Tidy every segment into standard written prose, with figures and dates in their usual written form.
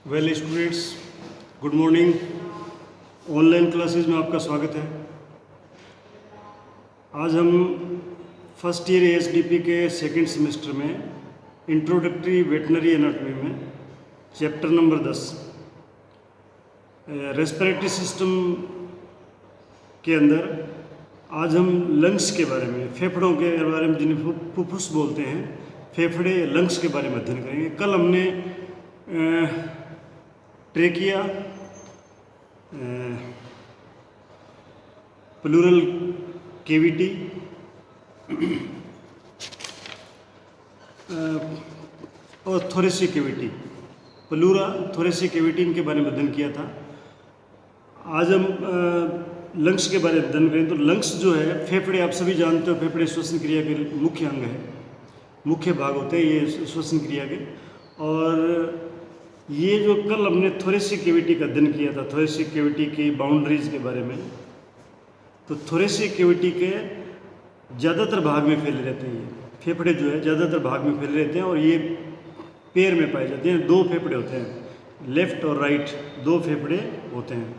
Well students, good morning. Online classes में आपका स्वागत है। आज हम फर्स्ट ईयर एएसडीपी के सेकंड सेमेस्टर में इंट्रोडक्टरी वेटनरी एनाटॉमी में चैप्टर नंबर 10 रेस्पिरेटरी सिस्टम के अंदर आज हम लंग्स के बारे में, फेफड़ों के बारे में, जिन्हें फुफ्फुस बोलते हैं, फेफड़े लंग्स के बारे में अध्ययन करेंगे। कल हमने ट्रेकिया, प्लूरल केविटी और thoracic cavity, pleura, thoracic cavity, इनके बारे में अध्ययन किया था। आज हम लंग्स के बारे में अध्ययन करें। तो लंग्स जो है, फेफड़े आप सभी जानते हो, फेफड़े श्वसन क्रिया के मुख्य अंग है, मुख्य भाग होते हैं ये श्वसन क्रिया के। और ये जो कल हमने थोरेसिक केविटी का अध्ययन किया था, थोरेसिक केविटी की बाउंड्रीज के बारे में, तो थोरेसिक केविटी के ज़्यादातर भाग में फैले रहते हैं। ये फेफड़े जो है ज़्यादातर भाग में फैले रहते हैं और ये पैर में पाए जाते हैं। दो फेफड़े होते हैं, लेफ्ट और राइट, दो फेफड़े होते हैं।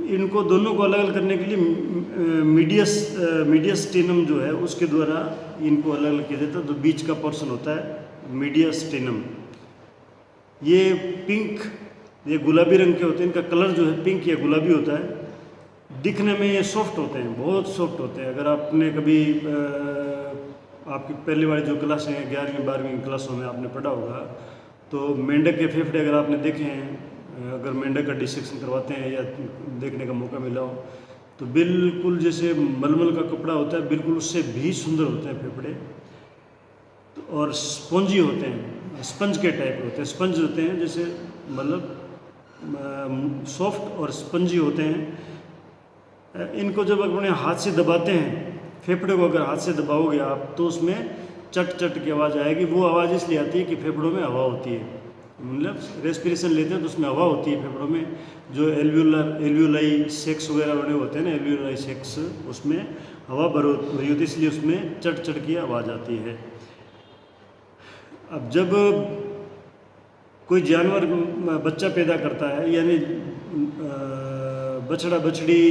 इनको दोनों को अलग अलग करने के लिए मीडियस्टेनम जो है उसके द्वारा इनको अलग अलग किया जाता है। तो बीच का पोर्शन होता है मीडियस्टेनम। ये पिंक, ये गुलाबी रंग के होते हैं। इनका कलर जो है पिंक या गुलाबी होता है। दिखने में ये सॉफ्ट होते हैं, बहुत सॉफ्ट होते हैं। अगर आपने कभी आपकी पहली वाली जो क्लास है 11वीं 12वीं क्लासों में आपने पढ़ा होगा, तो मेंढक के फेफड़े अगर आपने देखे हैं, अगर मेंढक का डिसेक्शन करवाते हैं या देखने का मौका मिला हो, तो बिल्कुल जैसे मलमल का कपड़ा होता है, बिल्कुल उससे भी सुंदर होते हैं फेफड़े। और स्पंजी होते हैं, स्पंज के टाइप होते हैं। स्पंज होते हैं जैसे, मतलब सॉफ्ट और स्पंजी होते हैं। इनको जब अपने हाथ से दबाते हैं, फेफड़े को अगर हाथ से दबाओगे आप, तो उसमें चट चट की आवाज़ आएगी। वो आवाज़ इसलिए आती है कि फेफड़ों में हवा होती है, मतलब रेस्पिरेशन लेते हैं तो उसमें हवा होती है फेफड़ों में। जो एल्वियोलाई सेक्स वगैरह बने होते हैं ना, एल्वियोलाई सेक्स, उसमें हवा भरी होती है, इसलिए उसमें चट चट की आवाज़ आती है। अब जब कोई जानवर बच्चा पैदा करता है, यानी बछड़ा बछड़ी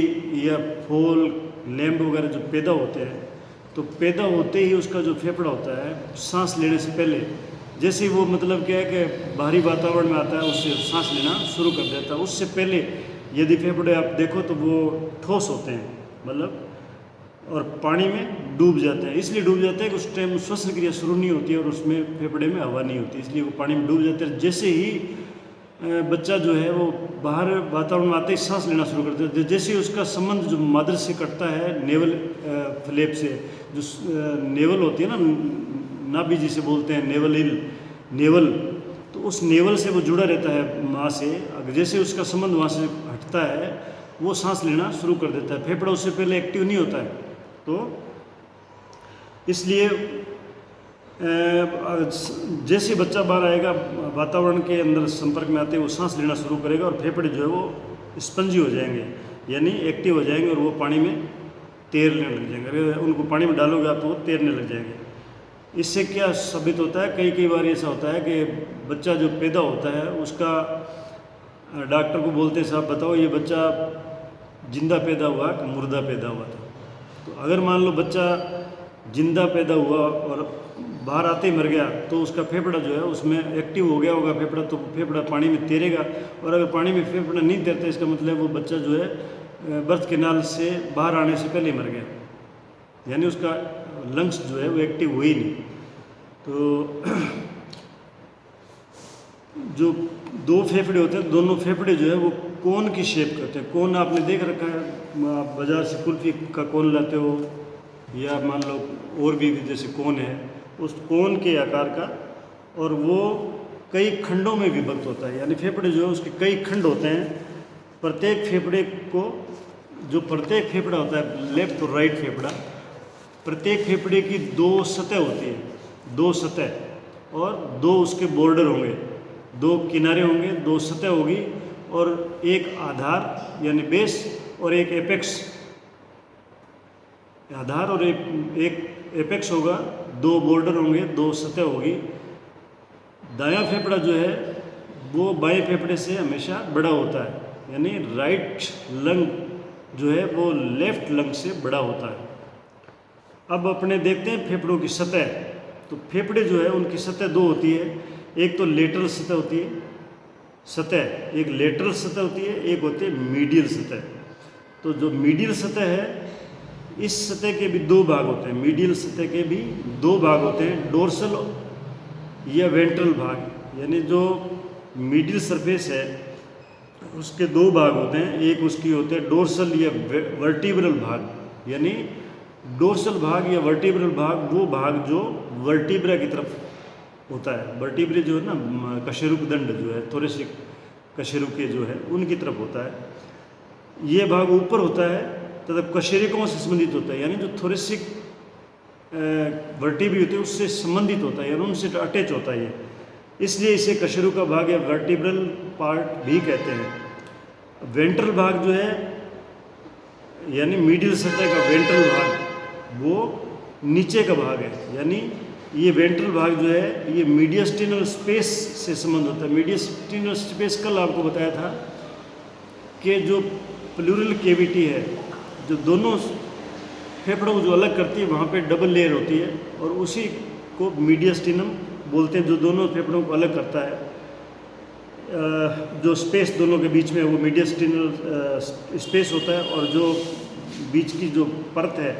या फोल लैम्ब वगैरह जो पैदा होते हैं, तो पैदा होते ही उसका जो फेफड़ा होता है, सांस लेने से पहले जैसे ही वो, मतलब क्या है कि बाहरी वातावरण में आता है, उससे सांस लेना शुरू कर देता है। उससे पहले यदि फेफड़े आप देखो तो वो ठोस होते हैं, मतलब, और पानी में डूब जाते हैं। इसलिए डूब जाते हैं कि उस टाइम श्वसन क्रिया शुरू नहीं होती है और उसमें फेफड़े में हवा नहीं होती, इसलिए वो पानी में डूब जाते हैं। जैसे ही बच्चा जो है वो बाहर वातावरण में आते ही सांस लेना शुरू करता है। जैसे ही उसका संबंध जो मदर से कटता है, नेवल फ्लैप से, जो नेवल होती है ना, नाभि जिसे बोलते हैं, नेवल, तो उस नेवल से वो जुड़ा रहता है माँ से। जैसे उसका संबंध वहाँ से हटता है, वो सांस लेना शुरू कर देता है। फेफड़ा उससे पहले एक्टिव नहीं होता है, तो इसलिए जैसे बच्चा बाहर आएगा, वातावरण के अंदर संपर्क में आते ही वो सांस लेना शुरू करेगा और फेफड़े जो है वो स्पंजी हो जाएंगे, यानी एक्टिव हो जाएंगे और वो पानी में तैरने लग जाएंगे। अगर उनको पानी में डालोगे आप तो वो तैरने लग जाएंगे। इससे क्या साबित होता है, कई बार ऐसा होता है कि बच्चा जो पैदा होता है उसका डॉक्टर को बोलते हैं, साहब बताओ ये बच्चा जिंदा पैदा हुआ कि मुर्दा पैदा हुआ था। तो अगर मान लो बच्चा जिंदा पैदा हुआ और बाहर आते ही मर गया, तो उसका फेफड़ा जो है उसमें एक्टिव हो गया होगा फेफड़ा, तो फेफड़ा पानी में तैरेगा। और अगर पानी में फेफड़ा नहीं तैरता, इसका मतलब वो बच्चा जो है बर्थ कैनाल से बाहर आने से पहले मर गया, यानी उसका लंग्स जो है वो एक्टिव हुई नहीं। तो जो दो फेफड़े होते हैं, दोनों फेफड़े जो है वो कोन की शेप करते हैं। कोन आपने देख रखा है, आप बाज़ार से कुल्फ़ी का कोन लाते हो, या मान लो और भी जैसे कोन है, उस कोन के आकार का, और वो कई खंडों में विभक्त होता है। यानी फेफड़े जो है उसके कई खंड होते हैं। प्रत्येक फेफड़े को, जो प्रत्येक फेफड़ा होता है, लेफ्ट और राइट फेफड़ा, प्रत्येक फेफड़े की दो सतह होती है, दो सतह, और दो उसके बॉर्डर होंगे, दो किनारे होंगे, दो सतह होगी, और एक आधार यानी बेस और एक एपेक्स, आधार और एक एपेक्स होगा, दो बॉर्डर होंगे, दो सतह होगी, दायां फेफड़ा जो है वो बाएं फेफड़े से हमेशा बड़ा होता है, यानी राइट लंग जो है वो लेफ्ट लंग से बड़ा होता है। अब अपने देखते हैं फेफड़ों की सतह। तो फेफड़े जो है उनकी सतह दो होती है, एक तो लेटरल सतह होती है, एक लेटरल सतह होती है, एक होती है मीडियल सतह। तो जो मीडियल सतह है, इस सतह के भी दो भाग होते हैं, मीडियल सतह के भी दो भाग होते हैं, डोर्सल या वेंट्रल भाग। यानी जो मीडियल सरफेस है उसके दो भाग होते हैं, एक उसकी होते हैं डोर्सल या वर्टिब्रल भाग। यानी डोर्सल भाग या वर्टिब्रल भाग वो भाग जो वर्टिब्रा की तरफ होता है। वर्टिब्रे जो है ना, कशेरुक दंड जो है, थोरेसिक कशेरुके जो है उनकी तरफ होता है। ये भाग ऊपर होता है तथा कशेरुकों से संबंधित होता है, यानी जो थोरेसिक वर्टिब्री होती है उससे संबंधित होता है, यानी उनसे अटैच होता है ये, इसलिए इसे कशेरुका भाग या वर्टिब्रल पार्ट भी कहते हैं। वेंट्रल भाग जो है यानी मिडिल सतह का वेंट्रल भाग वो नीचे का भाग है, यानी ये वेंट्रल भाग जो है ये मीडियस्टिनल स्पेस से संबंध होता है। मीडियस्टिनल स्पेस कल आपको बताया था कि जो प्लूरल कैविटी है, जो दोनों फेफड़ों को जो अलग करती है वहाँ पे डबल लेयर होती है और उसी को मीडियस्टिनम बोलते हैं, जो दोनों फेफड़ों को अलग करता है। जो स्पेस दोनों के बीच में वो मीडियस्टिनल स्पेस होता है और जो बीच की जो परत है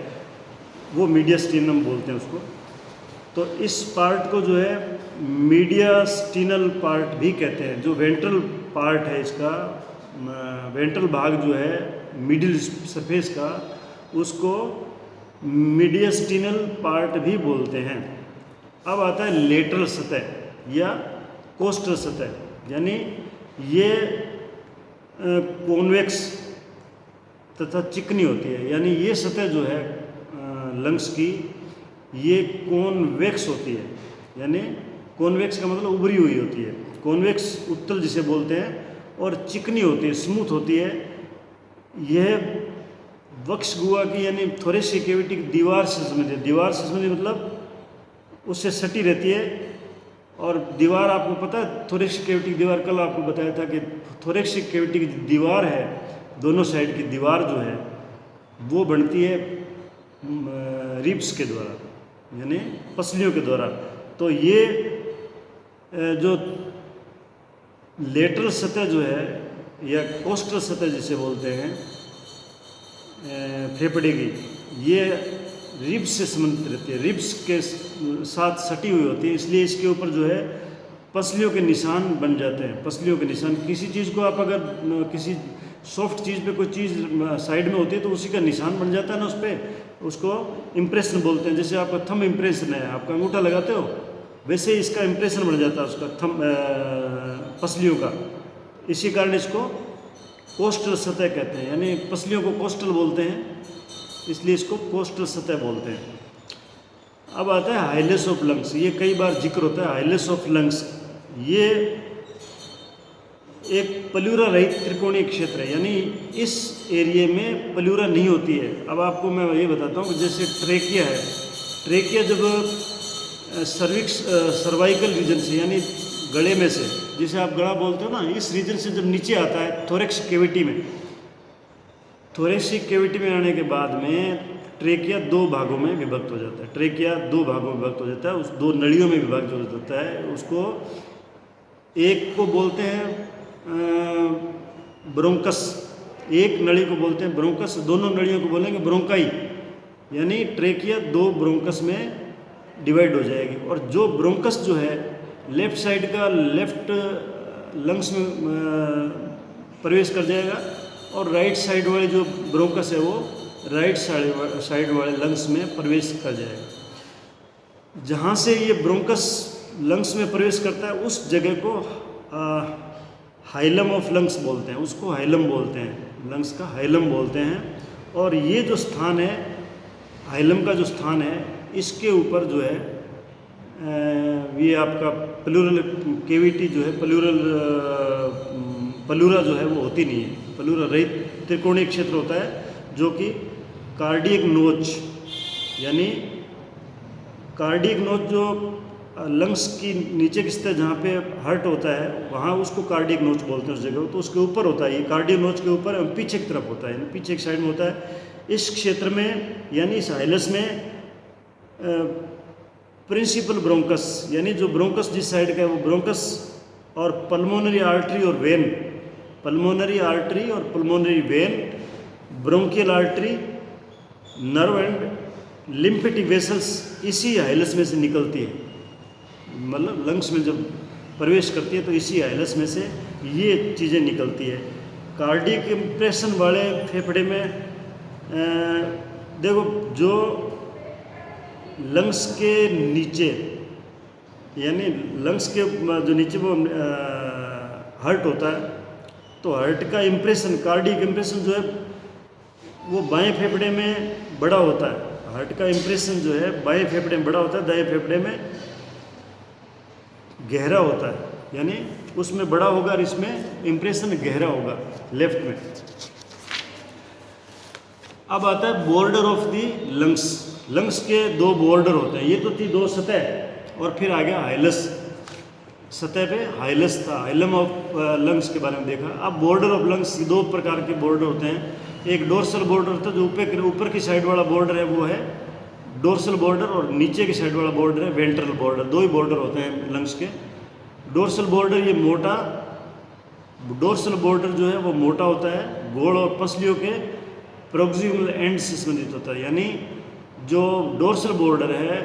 वो मीडियस्टिनम बोलते हैं उसको। तो इस पार्ट को जो है मीडियस्टिनल पार्ट भी कहते हैं। जो वेंट्रल पार्ट है इसका, वेंट्रल भाग जो है मिडिल सरफेस का, उसको मीडियस्टिनल पार्ट भी बोलते हैं। अब आता है लेटरल सतह या कोस्टल सतह, यानी ये कॉन्वेक्स तथा चिकनी होती है। यानी ये सतह जो है लंग्स की, ये कॉन्वेक्स होती है, यानी कॉन्वेक्स का मतलब उभरी हुई होती है, कॉन्वेक्स उत्तल जिसे बोलते हैं, और चिकनी होती है, स्मूथ होती है। यह वक्ष गुहा की यानी थोरेसिक कैविटी की दीवार से संबंधित, दीवार से संबंधित मतलब उससे सटी रहती है। और दीवार आपको पता है, थोरेसिक कैविटी की दीवार कल आपको बताया था कि थोरेसिक कैविटी की दीवार है, दोनों साइड की दीवार जो है वो बनती है रिब्स के द्वारा, यानी पसलियों के द्वारा। तो ये जो लेटरल सतह जो है या कोस्टल सतह जिसे बोलते हैं फेफड़े की, ये रिब्स से संबंधित रहती है, रिब्स के साथ सटी हुई होती है, इसलिए इसके ऊपर जो है पसलियों के निशान बन जाते हैं। पसलियों के निशान, किसी चीज़ को आप अगर किसी सॉफ्ट चीज़ पे कोई चीज़ साइड में होती है तो उसी का निशान बन जाता है ना उस पर, उसको इम्प्रेशन बोलते हैं। जैसे आपका थंब इम्प्रेशन है, आपका अंगूठा लगाते हो, वैसे इसका इम्प्रेशन बन जाता है उसका थंब पसलियों का। इसी कारण इसको कोस्टल सतह कहते हैं, यानी पसलियों को कोस्टल बोलते हैं, इसलिए इसको कोस्टल सतह बोलते हैं। अब आता है हाइलेस ऑफ लंग्स, ये कई बार जिक्र होता है हाइलेस ऑफ लंग्स। ये एक प्लूरा रहित त्रिकोणीय क्षेत्र है, यानी इस एरिया में प्लूरा नहीं होती है। अब आपको मैं ये बताता हूँ, जैसे ट्रेकिया है, ट्रेकिया जब सर्वाइकल रीजन से यानी गले में से, जिसे आप गला बोलते हो ना, इस रीजन से जब नीचे आता है थोरेक्स कैविटी में, थोरेसिक कैविटी में आने के बाद में ट्रेकिया दो भागों में विभक्त हो जाता है। ट्रेकिया दो भागों में विभक्त हो जाता है, उस दो नलियों में विभक्त हो जाता है। उसको एक को बोलते हैं ब्रोंकस, एक नली को बोलते हैं ब्रोंकस, दोनों नलियों को बोलेंगे ब्रोंकाई, यानी ट्रेकिया दो ब्रोंकस में डिवाइड हो जाएगी। और जो ब्रोंकस जो है लेफ्ट साइड का लेफ्ट लंग्स में प्रवेश कर जाएगा, और राइट साइड वाले जो ब्रोंकस है वो राइट साइड वाले लंग्स में प्रवेश कर जाएगा। जहाँ से ये ब्रोंकस लंग्स में प्रवेश करता है उस जगह को हाइलम ऑफ लंग्स बोलते हैं, उसको हाइलम बोलते हैं, लंग्स का हाइलम बोलते हैं। और ये जो स्थान है, हाइलम का जो स्थान है, इसके ऊपर जो है ये आपका प्लूरल कैविटी जो है, प्लूरा जो है वो होती नहीं है, प्लूरा रहित त्रिकोणीय क्षेत्र होता है, जो कि कार्डियक नोच, यानी कार्डियक नोच जो लंग्स की नीचे की सतह जहाँ पे हर्ट होता है वहाँ उसको कार्डियक नोच बोलते हैं उस जगह, तो उसके ऊपर होता है ये कार्डियक नोच के ऊपर पीछे की तरफ होता है, यानी पीछे की साइड में होता है। इस क्षेत्र में यानी इस हाइलस में प्रिंसिपल ब्रोंकस यानी जो ब्रोंकस जिस साइड का है वो ब्रोंकस और पल्मोनरी आर्टरी और वेन, पल्मोनरी आर्टरी और pulmonary vein, bronchial artery, nerve and lymphatic vessels इसी हाइलस में से निकलती है, मतलब लंग्स में जब प्रवेश करती है तो इसी हाइलस में से ये चीज़ें निकलती है। कार्डियक इम्प्रेशन वाले फेफड़े में देखो जो लंग्स के नीचे यानी लंग्स के जो नीचे वो हर्ट होता है, तो हर्ट का इम्प्रेशन कार्डियक इम्प्रेशन जो है वो बाएं फेफड़े में बड़ा होता है। हार्ट का इम्प्रेशन जो है बाएं फेफड़े में बड़ा होता है, दाएं फेफड़े में गहरा होता है, यानी उसमें बड़ा होगा और इसमें इम्प्रेशन गहरा होगा लेफ्ट में। अब आता है border of the lungs. Lungs के दो बॉर्डर होते हैं, ये तो थी दो सतह और फिर आ गया हाइलस। सतह पे हाइलस था, हाइलम ऑफ लंग्स के बारे में देखा। अब बॉर्डर ऑफ लंग्स दो प्रकार के बॉर्डर होते हैं, एक डोर्सल बॉर्डर होता है जो ऊपर की साइड वाला बॉर्डर है वो है डोर्सल बॉर्डर, और नीचे की साइड वाला बॉर्डर है वेंट्रल बॉर्डर। दो ही बॉर्डर होते हैं लंग्स के। डोर्सल बॉर्डर ये मोटा, डोर्सल बॉर्डर जो है वो मोटा होता है, गोड़ और पसलियों के प्रोक्सिमल एंड से संबंधित होता है, यानी जो डोर्सल बॉर्डर है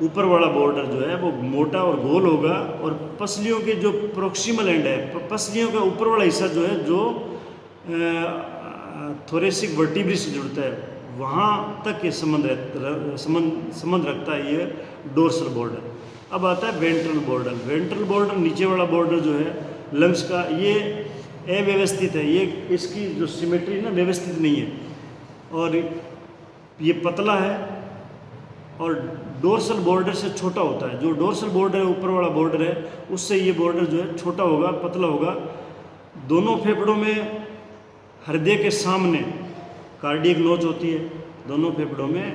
ऊपर वाला बॉर्डर जो है वो मोटा और गोल होगा, और पसलियों के जो प्रोक्सिमल एंड है, पसलियों का ऊपर वाला हिस्सा जो है जो थोरेसिक वर्टिब्री से जुड़ता है वहाँ तक ये संबंध रखता है ये डोर्सल बॉर्डर। अब आता है वेंट्रल बॉर्डर। वेंट्रल बॉर्डर नीचे वाला बॉर्डर जो है लंग्स का, ये अव्यवस्थित है, ये इसकी जो सिमेट्री ना व्यवस्थित नहीं है और ये पतला है और डोर्सल बॉर्डर से छोटा होता है। जो डोर्सल बॉर्डर है ऊपर वाला बॉर्डर है उससे ये बॉर्डर जो है छोटा होगा, पतला होगा। दोनों फेफड़ों में हृदय के सामने कार्डियक नोच होती है, दोनों फेफड़ों में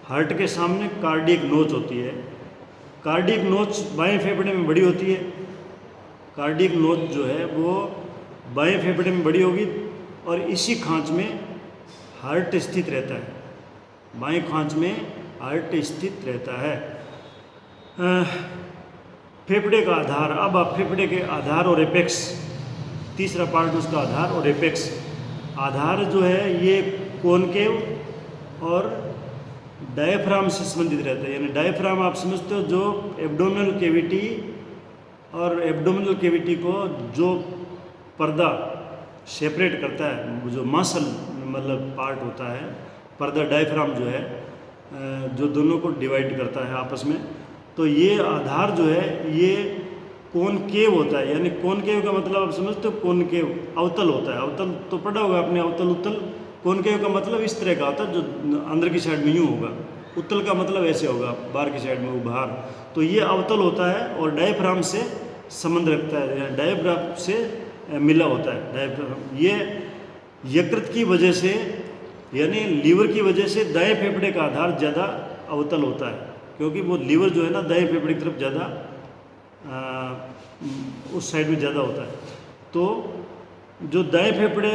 हार्ट के सामने कार्डियक नोच होती है। कार्डियक नोच बाएं फेफड़े में बड़ी होती है, कार्डियक नोच जो है वो बाएं फेफड़े में बड़ी होगी और इसी खांच में हार्ट स्थित रहता है, बाएं खांच में हार्ट स्थित रहता है। फेफड़े का आधार। अब आप फेफड़े के आधार और एपेक्स, तीसरा पार्ट उसका आधार और एपेक्स। आधार जो है ये कॉनकेव और डायफ्राम से संबंधित रहता है, यानी डायफ्राम आप समझते हो जो एब्डोमिनल कैविटी और एब्डोमिनल कैविटी को जो पर्दा सेपरेट करता है, जो मसल मतलब पार्ट होता है, पर्दा डायफ्राम जो है जो दोनों को डिवाइड करता है आपस में। तो ये आधार जो है ये कॉनकेव होता है, यानी कॉनकेव का मतलब आप समझते हो, कॉनकेव अवतल होता है। अवतल तो पढ़ा होगा आपने, अवतल उत्तल। कॉनकेव का मतलब इस तरह का होता है जो अंदर की साइड में यूँ होगा, उत्तल का मतलब ऐसे होगा बाहर की साइड में वो बाहर। तो ये अवतल होता है और डायफ्राम से संबंध रखता है, या डायफ्राम से मिला होता है डायफ्राम। ये यकृत की वजह से यानी लीवर की वजह से दाएं फेफड़े का आधार ज़्यादा अवतल होता है, क्योंकि वो लीवर जो है ना दाएं फेफड़े की तरफ ज़्यादा उस साइड में ज़्यादा होता है। तो जो दाएं फेफड़े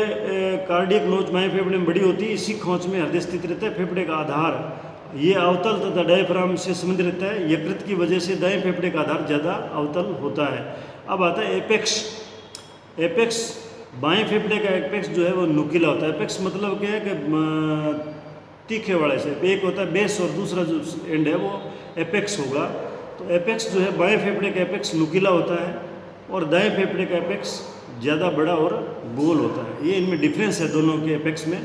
कार्डियक नोच बाएं फेफड़े में बड़ी होती है, इसी खोंच में हृदय स्थित रहता है। फेफड़े का आधार ये अवतल तथा डायफ्राम से संबंधित रहता है। यकृत की वजह से दाएं फेफड़े का आधार ज़्यादा अवतल होता है। अब आता है एपेक्स। एपेक्स बाएं फेफड़े का एपेक्स जो है वो नुकीला होता है। एपेक्स मतलब क्या है कि तीखे वाले से, एक होता है बेस और दूसरा जो एंड है वो एपेक्स होगा। तो एपेक्स जो है बाएं फेफड़े का एपेक्स नुकीला होता है और दाएं फेफड़े का एपेक्स ज़्यादा बड़ा और गोल होता है। ये इनमें डिफरेंस है दोनों के एपेक्स में।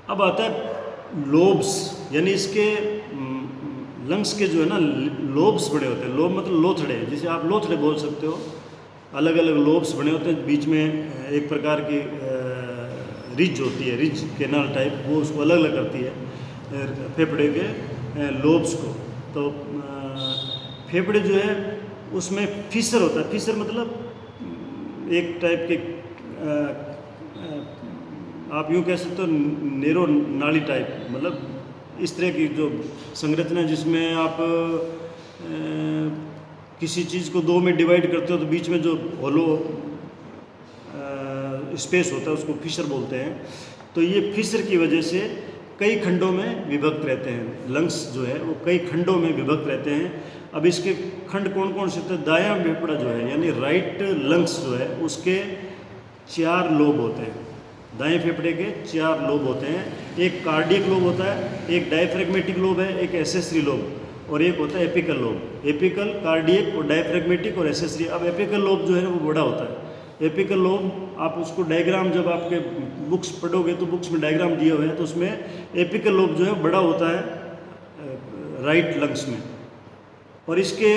अब आता है लोब्स, यानी इसके लंग्स के जो है ना लोब्स बड़े होते हैं। लोब मतलब लोथड़े, जिसे आप लोथड़े बोल सकते हो। अलग अलग लोब्स बने होते हैं, बीच में एक प्रकार की रिज होती है, रिज कैनाल टाइप, वो उसको अलग अलग करती है फेफड़े के लोब्स को। तो फेफड़े जो है उसमें फीसर होता है। फीसर मतलब एक टाइप के आप यूँ कह सकते हो नेरो नाली टाइप, मतलब इस तरह की जो संरचना जिसमें आप किसी चीज़ को दो में डिवाइड करते हो तो बीच में जो होलो स्पेस होता है उसको फिशर बोलते हैं। तो ये फिशर की वजह से कई खंडों में विभक्त रहते हैं। लंग्स जो है वो कई खंडों में विभक्त रहते हैं। अब इसके खंड कौन कौन से होते हैं? दायां फेफड़ा जो है यानी राइट लंग्स जो है उसके 4 लोब होते हैं। दाएं फेफड़े के 4 लोब होते हैं। एक कार्डियक लोब होता है, एक डायफ्रेगमेटिक लोब है, एक एसेसरी लोब और एक होता है एपिकल लोब। एपिकल, कार्डियक और डायफ्रेगमेटिक और एसेसरी। अब एपिकल लोब जो है वो बड़ा होता है। एपिकल लोब आप उसको डायग्राम जब आपके बुक्स पढ़ोगे तो बुक्स में डायग्राम दिए हुए हैं तो उसमें एपिकल लोब जो है बड़ा होता है राइट लंग्स में। और इसके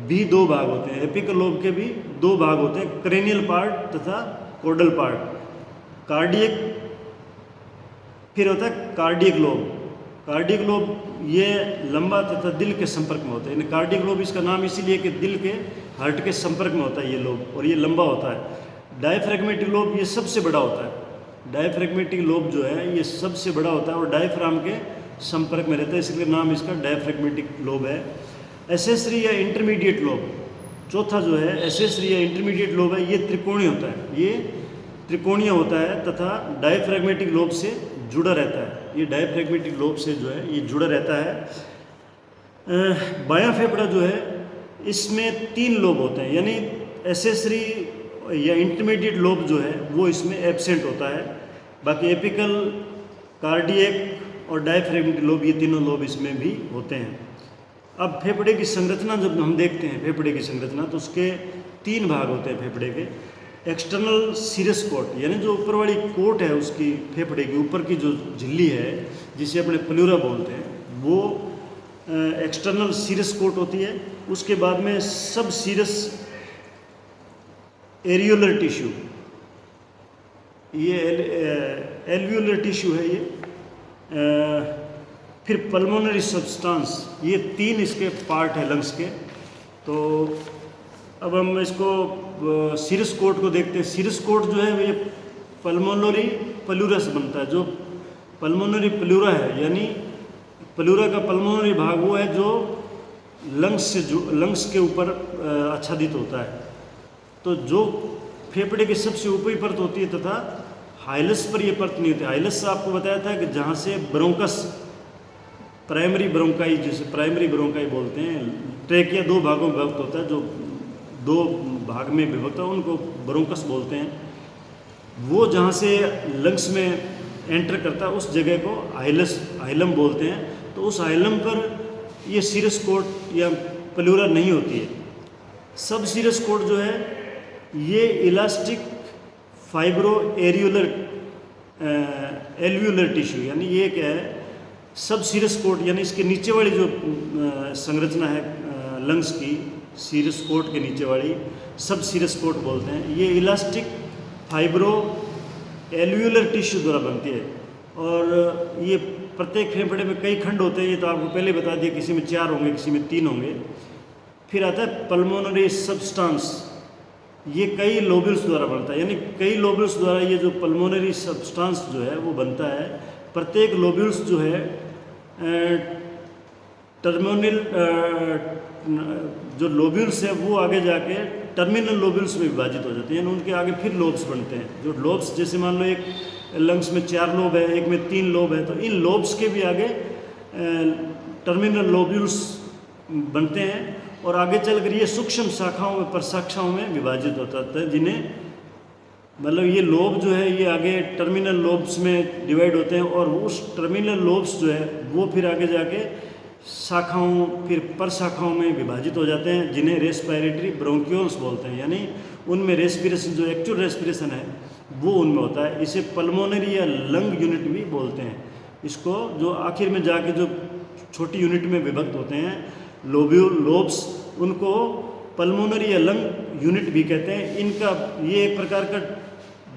भी 2 भाग होते हैं। एपिकल लोब के भी 2 भाग होते हैं, क्रेनियल पार्ट तथा कोडल पार्ट। कार्डियक फिर होता है कार्डियक लोब। कार्डियक लोब ये लंबा तथा दिल के संपर्क में होता है। यानी कार्डियक लोब इसका नाम इसीलिए कि दिल के हार्ट के संपर्क में होता है ये लोब और ये लंबा होता है। डायफ्रेगमेटिक लोब ये सबसे बड़ा होता है। डायफ्रेगमेटिक लोब जो है ये सबसे बड़ा होता है और डायफ्राम के संपर्क में रहता है, इसलिए नाम इसका डायफ्रेगमेटिक लोब है। एसेसरी या इंटरमीडिएट लोब, चौथा जो है एसेसरी या इंटरमीडिएट लोब है, ये त्रिकोणीय होता है। ये त्रिकोणीय होता है तथा डायफ्रेगमेटिक लोब से जुड़ा रहता है। ये डायफ्रेगमेटिक लोब से जो है ये जुड़ा रहता है। बायां फेफड़ा जो है इसमें 3 लोब होते हैं, यानी एसेसरी या इंटरमीडिएट लोब जो है वो इसमें एब्सेंट होता है। बाकी एपिकल, कार्डियक और डायफ्रेगमेटिक लोब ये तीनों लोब इसमें भी होते हैं। अब फेफड़े की संरचना जब हम देखते हैं फेफड़े की संरचना तो उसके 3 भाग होते हैं फेफड़े के। एक्सटर्नल सीरस कोट यानी जो ऊपर वाली कोट है उसकी फेफड़े की ऊपर की जो झिल्ली है जिसे अपने प्लूरा बोलते हैं वो एक्सटर्नल सीरस कोट होती है। उसके बाद में सब सीरस एरियोलर टिश्यू, ये एल्वियोलर टिश्यू है ये। फिर पल्मोनरी सब्सटेंस, ये 3 इसके पार्ट है लंग्स के। तो अब हम इसको सीरस कोट को देखते हैं। सीरस कोट जो है ये पल्मोनरी प्लूरा से बनता है। जो पल्मोनरी प्लूरा है यानी प्लूरा का पल्मोनरी भाग वो है जो लंग्स के ऊपर आच्छादित होता है। तो जो फेफड़े की सबसे ऊपरी परत होती है तथा हाइलस पर ये परत नहीं होती। हाइलस आपको बताया था कि जहाँ से ब्रोंकस, प्राइमरी ब्रोंकाई, जिसे प्राइमरी ब्रोंकाई बोलते हैं, ट्रेकिया 2 भागों में विभक्त होता है, जो 2 भाग में विभक्त है उनको ब्रोंकस बोलते हैं। वो जहाँ से लंग्स में एंटर करता है उस जगह को हाइलम बोलते हैं। तो उस हाइलम पर ये सीरस कोट या प्लूरा नहीं होती है। सब सीरस कोट जो है ये elastic fibro areolar alveolar tissue, यानी ये क्या है, सब सीरस कोट यानी इसके नीचे वाली जो संरचना है लंग्स की, सीरस कोट के नीचे वाली सब सीरस कोट बोलते हैं। ये इलास्टिक फाइब्रो एल्वियोलर टिश्यू द्वारा बनती है और ये प्रत्येक फेफड़े में कई खंड होते हैं। ये तो आपको पहले बता दिया, किसी में 4 होंगे, किसी में 3 होंगे। फिर आता है पल्मोनरी सब्सटेंस, ये कई लोब्यूल्स द्वारा बनता है, यानी कई लोब्यूल्स द्वारा ये जो पल्मोनरी सब्सटेंस जो है वो बनता है। प्रत्येक लोब्यूल्स जो है टर्मिनल जो लोब्यूल्स है वो आगे जाके टर्मिनल लोब्यूल्स में विभाजित हो जाते हैं, यानी उनके आगे फिर लोब्स बनते हैं। जो लोब्स, जैसे मान लो एक लंग्स में 4 लोब है, एक में 3 लोब है, तो इन लोब्स के भी आगे टर्मिनल लोब्यूल्स बनते हैं और आगे चलकर ये सूक्ष्म शाखाओं में, प्रशाखाओं में विभाजित होता है, जिन्हें मतलब ये लोब जो है ये आगे टर्मिनल लोब्स में डिवाइड होते हैं और उस टर्मिनल लोब्स जो है वो फिर आगे जाके शाखाओं, फिर प्रशाखाओं में विभाजित हो जाते हैं, जिन्हें रेस्पिरेटरी ब्रोंक्यूल्स बोलते हैं। यानी उनमें रेस्पिरेशन, जो एक्चुअल रेस्पिरेशन है वो उनमें होता है। इसे पल्मोनरी या लंग यूनिट भी बोलते हैं। इसको जो आखिर में जाके जो छोटी यूनिट में विभक्त होते हैं लोब्स, उनको पल्मोनरी या लंग यूनिट भी कहते हैं। इनका ये एक प्रकार का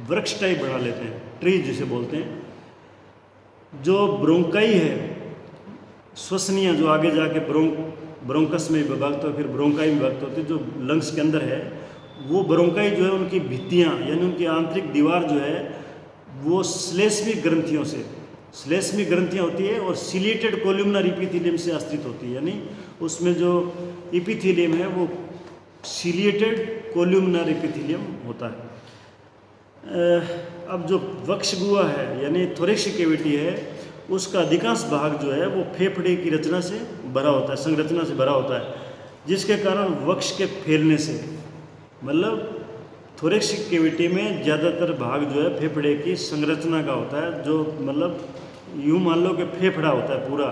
वृक्ष टाइप बना लेते हैं, ट्री जिसे बोलते हैं। जो ब्रोंकाई है, श्वसनियाँ जो आगे जाके ब्रोंकस में विभक्त हो, फिर ब्रोंकाई में विभक्त होती है, जो लंग्स के अंदर है, वो ब्रोंकाई जो है उनकी भित्तियाँ यानी उनकी आंतरिक दीवार जो है वो श्लेष्मिक ग्रंथियों से श्लेष्मी ग्रंथियाँ होती है और सिलेटेड कोल्यूमनर इपिथीलियम से आश्रित होती है, यानी उसमें जो इपिथीलियम है वो सिलेटेड कोल्यूमनर इपिथीलियम होता है। अब जो वक्ष गुहा है यानी थोरेसिक कैविटी है, उसका अधिकांश भाग जो है वो फेफड़े की रचना से भरा होता है, संरचना से भरा होता है, जिसके कारण वक्ष के फैलने से, मतलब थोरेसिक कैविटी में ज़्यादातर भाग जो है फेफड़े की संरचना का होता है, जो मतलब यूँ मान लो कि फेफड़ा होता है पूरा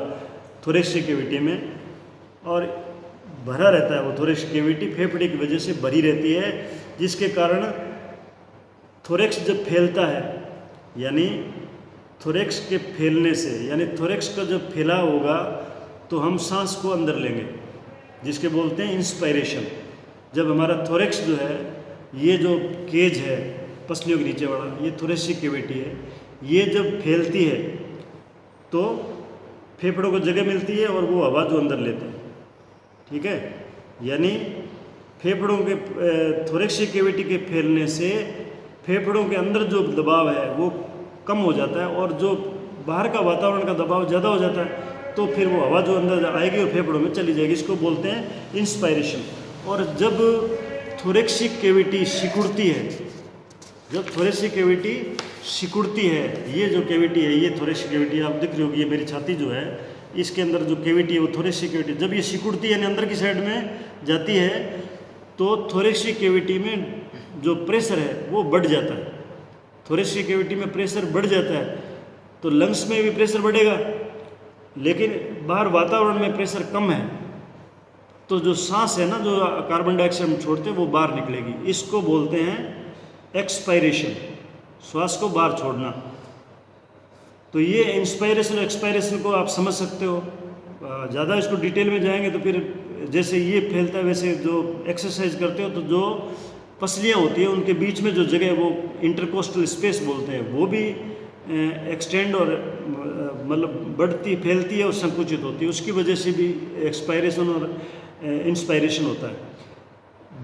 थोरेसिक कैविटी में, और भरा रहता है वो थोरेसिक कैविटी फेफड़े की वजह से भरी रहती है, जिसके कारण थोरेक्स जब फैलता है, यानी थोरेक्स के फैलने से, यानी थोरेक्स का जब फैलाव होगा तो हम सांस को अंदर लेंगे, जिसके बोलते हैं इंस्पायरेशन। जब हमारा थोरेक्स जो है, ये जो केज है पसलियों के नीचे वाला, ये थोरेसिक कैविटी है, ये जब फैलती है तो फेफड़ों को जगह मिलती है और वो हवा जो अंदर लेते हैं, ठीक है। यानी फेफड़ों के थोरेसिक कैविटी के फैलने से फेफड़ों के अंदर जो दबाव है वो कम हो जाता है, और जो बाहर का वातावरण का दबाव ज़्यादा हो जाता है तो फिर वो हवा जो अंदर आएगी और फेफड़ों में चली जाएगी, इसको बोलते हैं इंस्पायरेशन। और जब थोरेसिक कैविटी सिकुड़ती है, जब थोरेसिक कैविटी सिकुड़ती है, ये जो कैविटी है, ये थोरेसिक कैविटी आप दिख रही होगी, ये मेरी छाती जो है, इसके अंदर जो कैविटी है वो थोरेसिक कैविटी, जब ये सिकुड़ती है यानी अंदर की साइड में जाती है तो थोरेसिक कैविटी में जो प्रेशर है वो बढ़ जाता है। थोरेसिक कैविटी में प्रेशर बढ़ जाता है तो लंग्स में भी प्रेशर बढ़ेगा, लेकिन बाहर वातावरण में प्रेशर कम है तो जो सांस है ना, जो कार्बन डाइऑक्साइड हम छोड़ते हैं वो बाहर निकलेगी, इसको बोलते हैं एक्सपायरेशन, श्वास को बाहर छोड़ना। तो ये इंस्पायरेशन और एक्सपायरेशन को आप समझ सकते हो। ज़्यादा इसको डिटेल में जाएंगे तो फिर जैसे ये फैलता है वैसे जो एक्सरसाइज करते हो तो जो पसलियाँ होती है उनके बीच में जो जगह है वो इंटरकोस्टल स्पेस बोलते हैं, वो भी एक्सटेंड और मतलब बढ़ती फैलती है और संकुचित होती है, उसकी वजह से भी एक्सपायरेशन और इंस्पायरेशन होता है।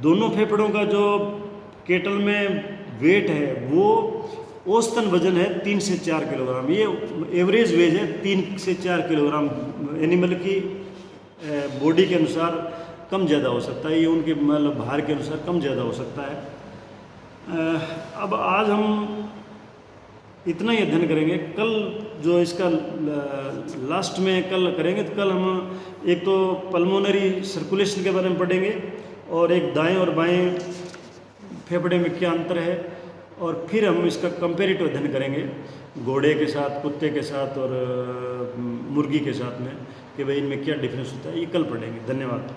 दोनों फेफड़ों का जो केटल में वेट है वो औसतन वजन है 3 से 4 किलोग्राम, ये एवरेज वेज है 3 से 4 किलोग्राम। एनिमल की बॉडी के अनुसार कम ज़्यादा हो सकता है, ये उनके मतलब भार के अनुसार कम ज़्यादा हो सकता है। अब आज हम इतना ही अध्ययन करेंगे, कल जो इसका लास्ट में कल करेंगे, तो कल हम एक तो पल्मोनरी सर्कुलेशन के बारे में पढ़ेंगे और एक दाएं और बाएं फेफड़े में क्या अंतर है, और फिर हम इसका कंपेरेटिव अध्ययन करेंगे घोड़े के साथ, कुत्ते के साथ और मुर्गी के साथ में, कि भाई इनमें क्या डिफरेंस होता है, ये कल पढ़ेंगे। धन्यवाद।